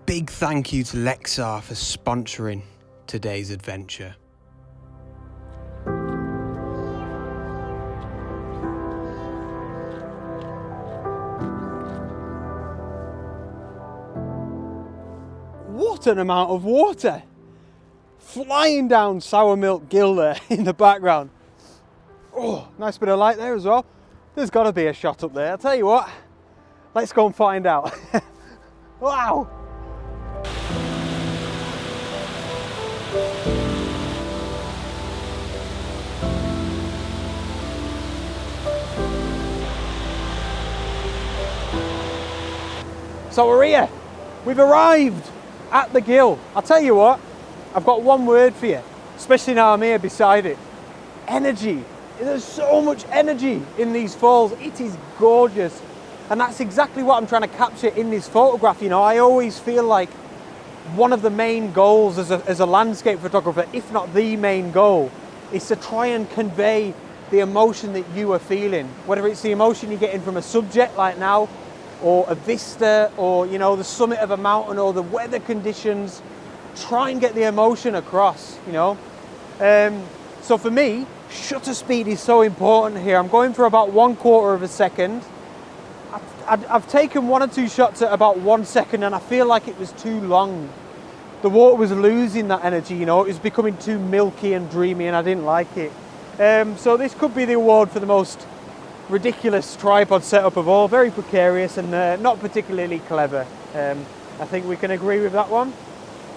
big thank you to Lexar for sponsoring today's adventure. What an amount of water! Flying down Sour Milk Gill there in the background. Oh, nice bit of light there as well. There's got to be a shot up there. I'll tell you what, let's go and find out. Wow! So we're here. We've arrived at the gill. I'll tell you what, I've got one word for you, especially now I'm here beside it. Energy. There's so much energy in these falls. It is gorgeous. And that's exactly what I'm trying to capture in this photograph. You know, I always feel like one of the main goals as a landscape photographer, if not the main goal, is to try and convey the emotion that you are feeling. Whether it's the emotion you're getting from a subject like now, or a vista, or you know, the summit of a mountain, or the weather conditions. Try and get the emotion across, you know. So for me, shutter speed is so important here. I'm going for about 1/4 of a second. I've taken 1 or 2 shots at about 1 second and I feel like it was too long. The water was losing that energy, you know, it was becoming too milky and dreamy and I didn't like it. So this could be the award for the most ridiculous tripod setup of all. Very precarious and not particularly clever. I think we can agree with that one.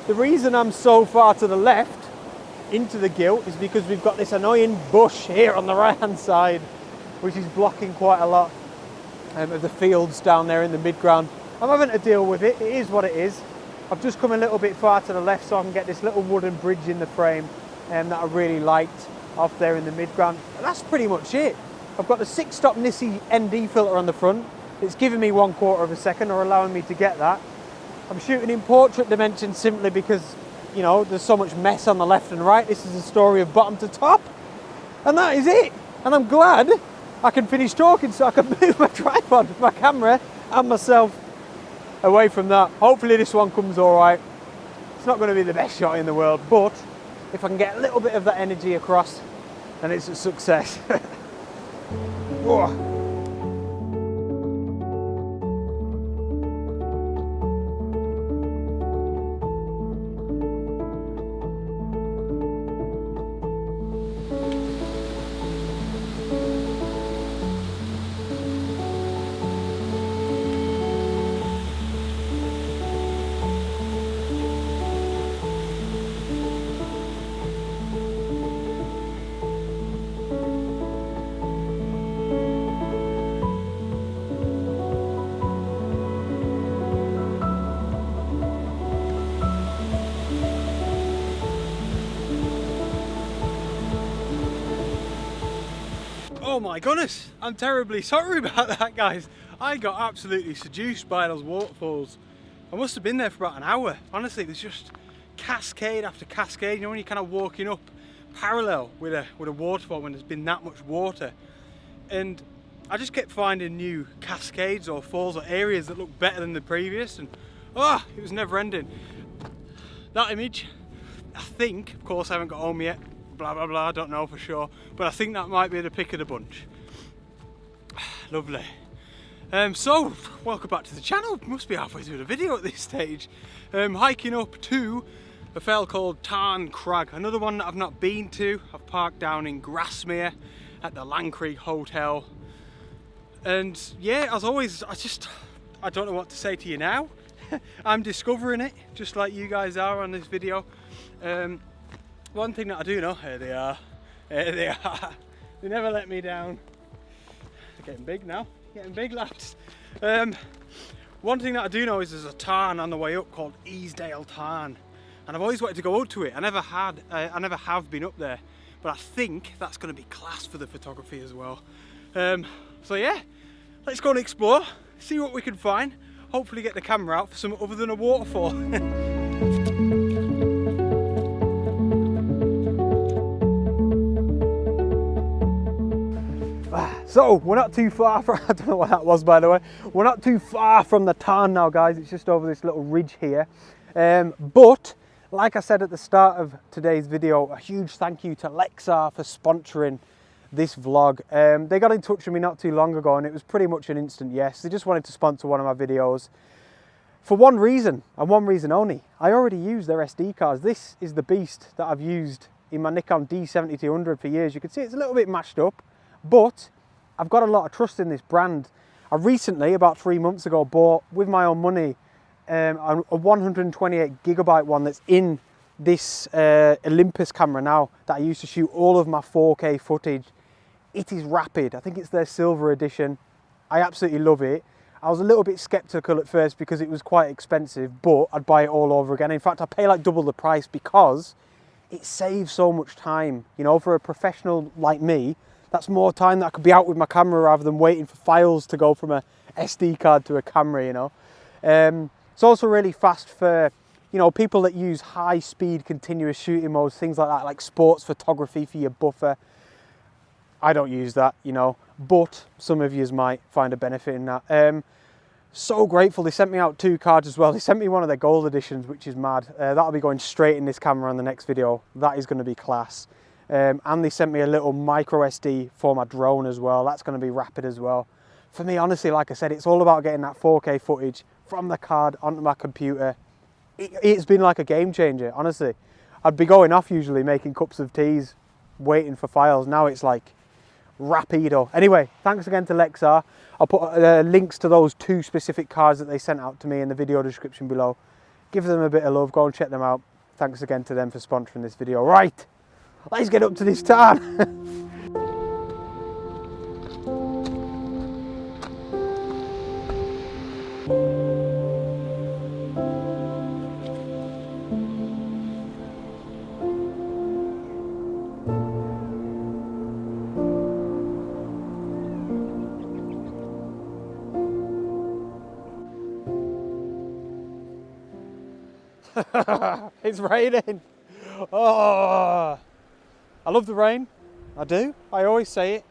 The reason I'm so far to the left into the gill is because we've got this annoying bush here on the right hand side, which is blocking quite a lot of the fields down there in the mid-ground. I'm having to deal with it. It is what it is. I've just come a little bit far to the left so I can get this little wooden bridge in the frame that I really liked off there in the mid-ground. And that's pretty much it. I've got the 6-stop Nissi ND filter on the front. It's giving me 1/4 of a second, or allowing me to get that. I'm shooting in portrait dimension simply because, you know, there's so much mess on the left and right. This is a story of bottom to top. And that is it. And I'm glad I can finish talking so I can move my tripod, my camera and myself away from that. Hopefully this one comes all right. It's not going to be the best shot in the world, but if I can get a little bit of that energy across, then it's a success. Whoa. Oh my goodness, I'm terribly sorry about that, guys. I got absolutely seduced by those waterfalls. I must have been there for about an hour. Honestly, there's just cascade after cascade. You know, when you're kind of walking up parallel with a waterfall when there's been that much water. And I just kept finding new cascades or falls or areas that looked better than the previous, and it was never ending. That image, I think, of course I haven't got home yet, blah blah blah, I don't know for sure, but I think that might be the pick of the bunch. Lovely. So welcome back to the channel. Must be halfway through the video at this stage. Hiking up to a fell called Tarn Crag, another one that I've not been to. I've parked down in Grasmere at the Land Creek Hotel, and yeah, as always, I don't know what to say to you now. I'm discovering it just like you guys are on this video. One thing that I do know, here they are, they never let me down. They're getting big now, getting big, lads. One thing that I do know is there's a tarn on the way up called Easdale Tarn, and I've always wanted to go up to it. I never have been up there, but I think that's going to be class for the photography as well. So yeah, let's go and explore, see what we can find, hopefully get the camera out for something other than a waterfall. So we're not too far from, I don't know what that was by the way, we're not too far from the tarn now guys, it's just over this little ridge here. But like I said at the start of today's video, a huge thank you to Lexar for sponsoring this vlog. They got in touch with me not too long ago and it was pretty much an instant yes. They just wanted to sponsor one of my videos for one reason and one reason only. I already use their SD cards. This is the beast that I've used in my Nikon D7200 for years. You can see it's a little bit mashed up, but I've got a lot of trust in this brand. I recently, about 3 months ago, bought with my own money a 128GB one that's in this Olympus camera now that I use to shoot all of my 4K footage. It is rapid. I think it's their silver edition. I absolutely love it. I was a little bit skeptical at first because it was quite expensive, but I'd buy it all over again. In fact, I pay like double the price because it saves so much time. You know, for a professional like me, that's more time that I could be out with my camera rather than waiting for files to go from a SD card to a camera, you know. It's also really fast for, you know, people that use high speed continuous shooting modes, things like that, like sports photography for your buffer. I don't use that, you know, but some of you might find a benefit in that. So grateful. They sent me out 2 cards as well. They sent me one of their gold editions, which is mad. That'll be going straight in this camera on the next video. That is going to be class. And they sent me a little micro SD for my drone as well. That's going to be rapid as well. For me, honestly, like I said, it's all about getting that 4K footage from the card onto my computer. It's been like a game changer, honestly. I'd be going off usually making cups of teas, waiting for files. Now it's like rapido. Anyway, thanks again to Lexar. I'll put links to those 2 specific cards that they sent out to me in the video description below. Give them a bit of love, go and check them out. Thanks again to them for sponsoring this video. Right, let's get up to this tarn. It's raining. Oh, I love the rain. I do. I always say it.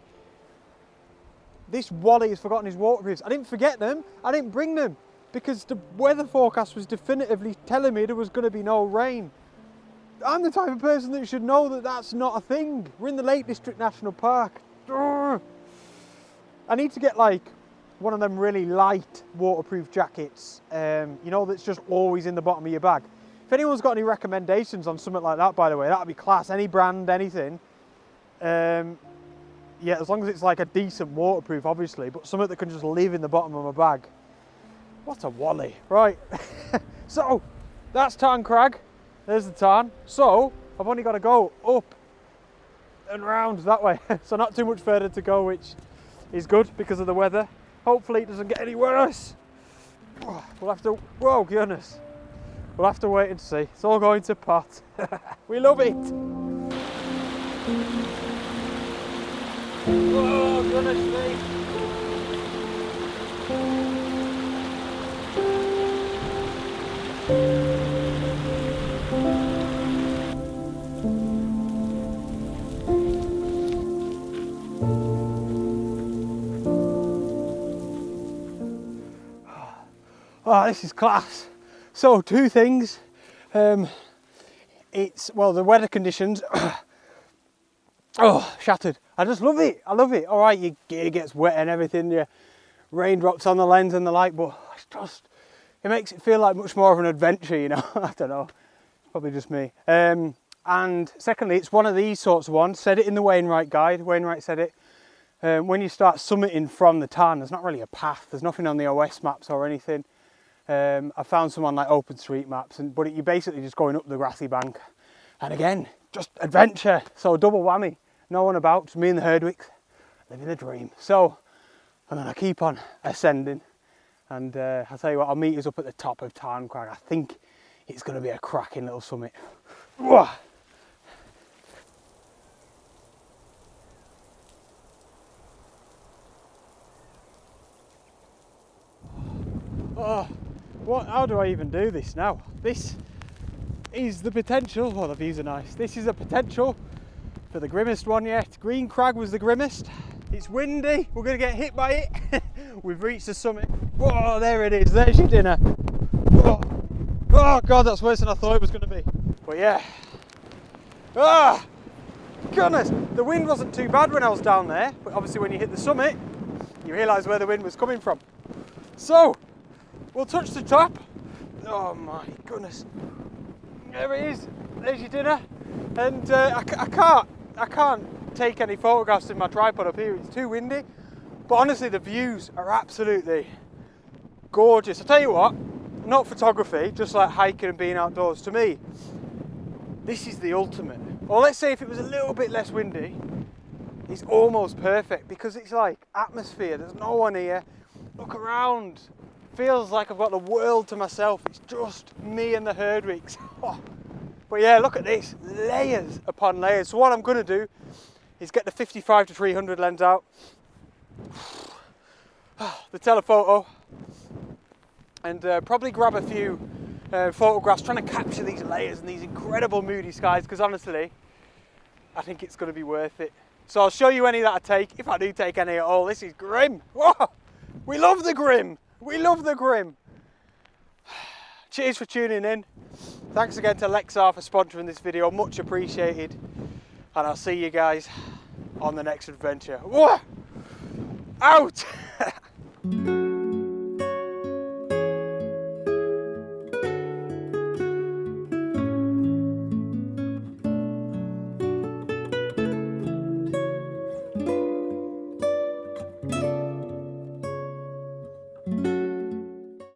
This Wally has forgotten his waterproofs. I didn't forget them. I didn't bring them because the weather forecast was definitively telling me there was going to be no rain. I'm the type of person that should know that that's not a thing. We're in the Lake District National Park. I need to get like one of them really light waterproof jackets, you know, that's just always in the bottom of your bag. If anyone's got any recommendations on something like that, by the way, that'd be class. Any brand, anything. Yeah, as long as it's like a decent waterproof, obviously, but something that can just live in the bottom of my bag. What a Wally. Right, so that's Tarn Crag. There's the tarn. So I've only got to go up and round that way. So not too much further to go, which is good because of the weather. Hopefully it doesn't get any worse. We'll have to, whoa goodness. We'll have to wait and see. It's all going to pot. We love it. Oh goodness me. Oh, this is class. So 2 things. It's, well, the weather conditions. Oh, shattered. I just love it. I love it. All right, your gear gets wet and everything. Your raindrops on the lens and the light, but it's just, it makes it feel like much more of an adventure, you know. I don't know. It's probably just me. And secondly, it's one of these sorts of ones. Said it in the Wainwright guide. Wainwright said it. When you start summiting from the tarn, there's not really a path. There's nothing on the OS maps or anything. I found some on like OpenStreetMaps, but you're basically just going up the grassy bank. And again, just adventure. So double whammy. No one about, just me and the Herdwicks, living the dream. So I'm gonna keep on ascending. And I'll tell you what, I'll meet us up at the top of Tarn Crag. I think it's gonna be a cracking little summit. Oh, how do I even do this now? This is the potential, well, the views are nice. This is a potential for the grimmest one yet. Green Crag was the grimmest. It's windy, we're gonna get hit by it. We've reached the summit. Whoa, there it is, there's your dinner. Whoa. Oh God, that's worse than I thought it was gonna be. But yeah. Ah, goodness, the wind wasn't too bad when I was down there, but obviously when you hit the summit, you realise where the wind was coming from. So, we'll touch the top. Oh my goodness. There it is, there's your dinner. And I can't take any photographs with my tripod up here, it's too windy. But honestly, the views are absolutely gorgeous. I'll tell you what, not photography, just like hiking and being outdoors, to me, this is the ultimate. Or let's say if it was a little bit less windy, it's almost perfect because it's like atmosphere, there's no one here. Look around, feels like I've got the world to myself. It's just me and the Herdwicks. But yeah, look at this, layers upon layers. So what I'm gonna do is get the 55-300 lens out, the telephoto, and probably grab a few photographs trying to capture these layers and these incredible moody skies, because honestly, I think it's going to be worth it. So I'll show you any that I take, if I do take any at all. This is grim. Whoa! We love the grim. We love the grim. Cheers for tuning in. Thanks again to Lexar for sponsoring this video, much appreciated. And I'll see you guys on the next adventure. Whoa! Out!